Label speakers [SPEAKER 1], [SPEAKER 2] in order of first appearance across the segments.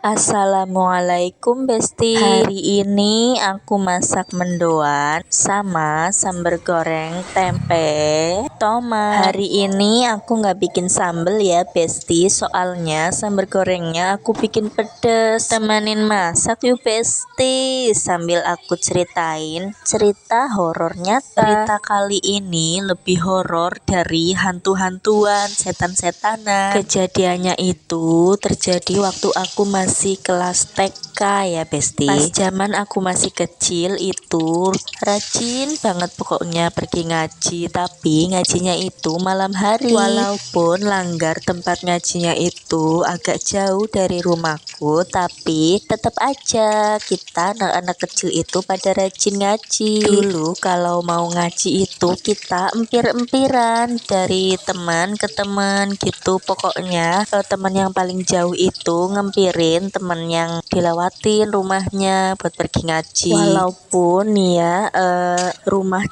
[SPEAKER 1] Assalamualaikum Besti. Hari ini aku masak mendoan sama sambal goreng tempe tomat. Hari ini aku nggak bikin sambal ya Besti, soalnya sambal gorengnya aku bikin pedes. Temenin masak yuk Besti, sambil aku ceritain cerita horor nyata. Cerita kali ini lebih horor dari hantu-hantuan, setan-setanan. Kejadiannya itu terjadi waktu aku masih kelas TK ya Besti. Pas zaman aku masih kecil itu rajin banget pokoknya pergi ngaji, tapi ngajinya itu malam hari. Walaupun langgar tempat ngajinya itu agak jauh dari rumahku, tapi tetap aja kita anak-anak kecil itu pada rajin ngaji. Dulu kalau mau ngaji itu kita empir-empiran dari teman ke teman gitu. Pokoknya teman yang paling jauh itu ngempirin temen yang dilewatin rumahnya buat pergi ngaji. Walaupun nih ya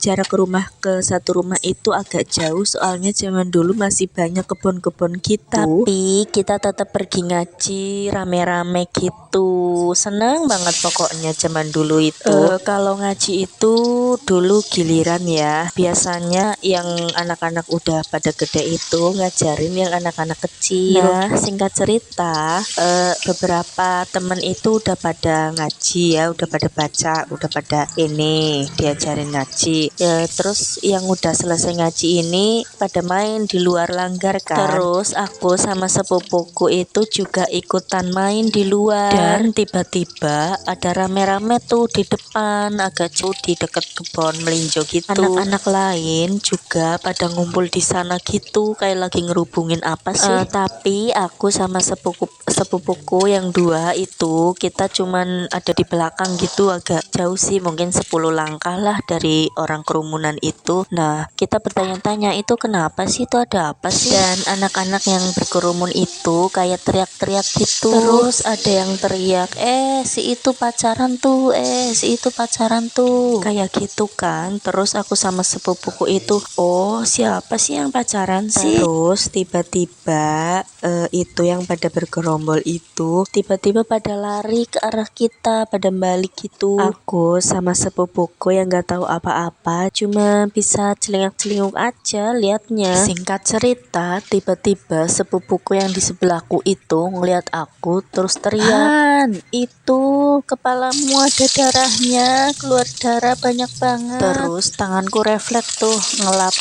[SPEAKER 1] jarak rumah ke satu rumah itu agak jauh, soalnya zaman dulu masih banyak kebun-kebun gitu, tapi kita tetap pergi ngaji rame-rame gitu. Seneng banget pokoknya zaman dulu itu. Kalau ngaji itu dulu giliran ya, biasanya yang anak-anak udah pada gede itu ngajarin yang anak-anak kecil. Nah, singkat cerita, beberapa temen itu udah pada ngaji ya, udah pada baca, udah pada ini diajarin ngaji ya. Terus yang udah selesai ngaji ini pada main di luar langgar kan. Terus aku sama sepupuku itu juga ikutan main di luar, dan tiba-tiba ada rame-rame tuh di depan, agak jauh di deket kebun melinjo gitu. Anak-anak lain juga pada ngumpul di sana gitu, kayak lagi ngerubungin apa sih. Tapi aku sama sepupuku yang dua itu kita cuman ada di belakang gitu, agak jauh sih, mungkin 10 langkah lah dari orang kerumunan itu. Nah, kita bertanya-tanya itu kenapa sih, itu ada apa sih? Dan anak-anak yang berkerumun itu kayak teriak-teriak gitu. Terus ada yang teriak, si itu pacaran tuh, si itu pacaran tuh, kayak gitu kan. Terus aku sama sepupuku itu, oh siapa sih yang pacaran sih? Terus tiba-tiba itu yang pada bergerombol itu tiba-tiba pada lari ke arah kita, pada balik gitu. Aku sama sepupuku yang gak tahu apa-apa cuma bisa celingak-celinguk aja liatnya. Singkat cerita, tiba-tiba sepupuku yang di sebelahku itu ngeliat aku terus teriak, "Han, itu kepalamu ada darahnya, keluar darah banyak banget." Terus tanganku refleks tuh ngelap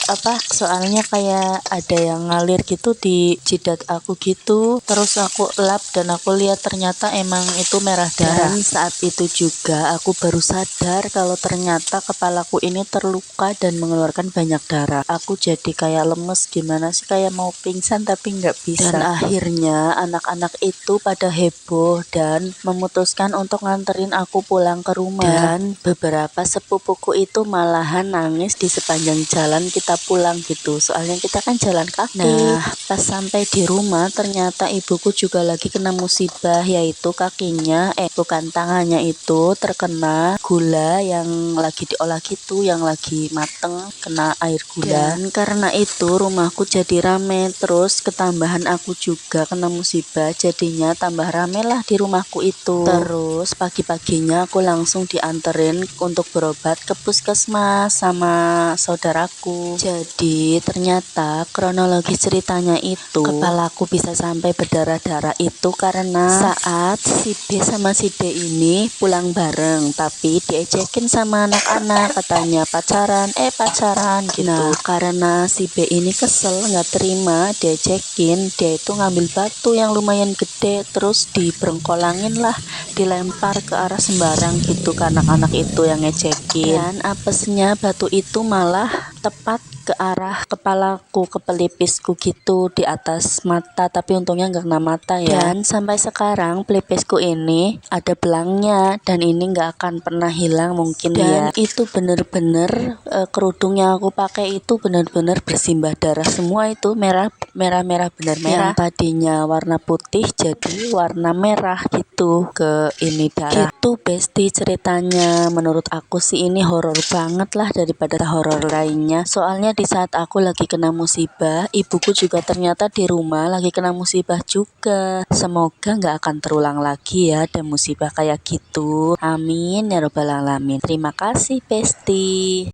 [SPEAKER 1] soalnya kayak ada yang ngalir gitu di jidat aku gitu. Terus aku lap dan aku lihat ternyata emang itu merah darah. Dan saat itu juga aku baru sadar kalau ternyata kepalaku ini terluka dan mengeluarkan banyak darah. Aku jadi kayak lemes, gimana sih, kayak mau pingsan tapi nggak bisa. Dan akhirnya anak-anak itu pada heboh dan memutuskan untuk nganterin aku pulang ke rumah. Dan beberapa sepupuku itu malahan nangis di sepanjang jalan kita pulang gitu, soalnya kita kan jalan kaki. Nah, pas sampai di rumah ternyata ibuku juga lagi kena musibah, yaitu kakinya bukan tangannya itu terkena gula yang lagi diolah gitu, yang lagi mateng, kena air gula. Dan karena itu rumahku jadi rame, terus ketambahan aku juga kena musibah, jadinya tambah rame lah di rumahku itu. Terus pagi-paginya aku langsung dianterin untuk berobat ke puskesmas sama saudaraku. Jadi ternyata kronologi ceritanya itu kepalaku bisa sampai berdarah-darah itu karena saat si B sama si D ini pulang bareng, tapi diejekin sama anak-anak, katanya pacaran gitu. Nah, karena si B ini kesel nggak terima diejekin, dia itu ngambil batu yang lumayan gede terus diberengkolangin lah, dilempar ke arah sembarang gitu ke anak-anak itu yang ngejekin. Dan apesnya batu itu malah tepat ke arah kepalaku, ke pelipisku gitu, di atas mata, tapi untungnya nggak kena mata ya. Dan sampai sekarang pelipisku ini ada belangnya dan ini nggak akan pernah hilang mungkin. Dan ya, itu bener-bener kerudung yang aku pakai itu bener-bener bersimbah darah semua, itu merah bener merah. Yang tadinya warna putih jadi warna merah gitu ke ini darah. Gitu Besti ceritanya. Menurut aku sih ini horor banget lah daripada horor lainnya, soalnya
[SPEAKER 2] di saat aku lagi kena musibah, ibuku juga ternyata di rumah lagi kena musibah juga. Semoga nggak akan terulang lagi ya ada musibah kayak gitu. Amin ya robbal alamin. Terima kasih Besti.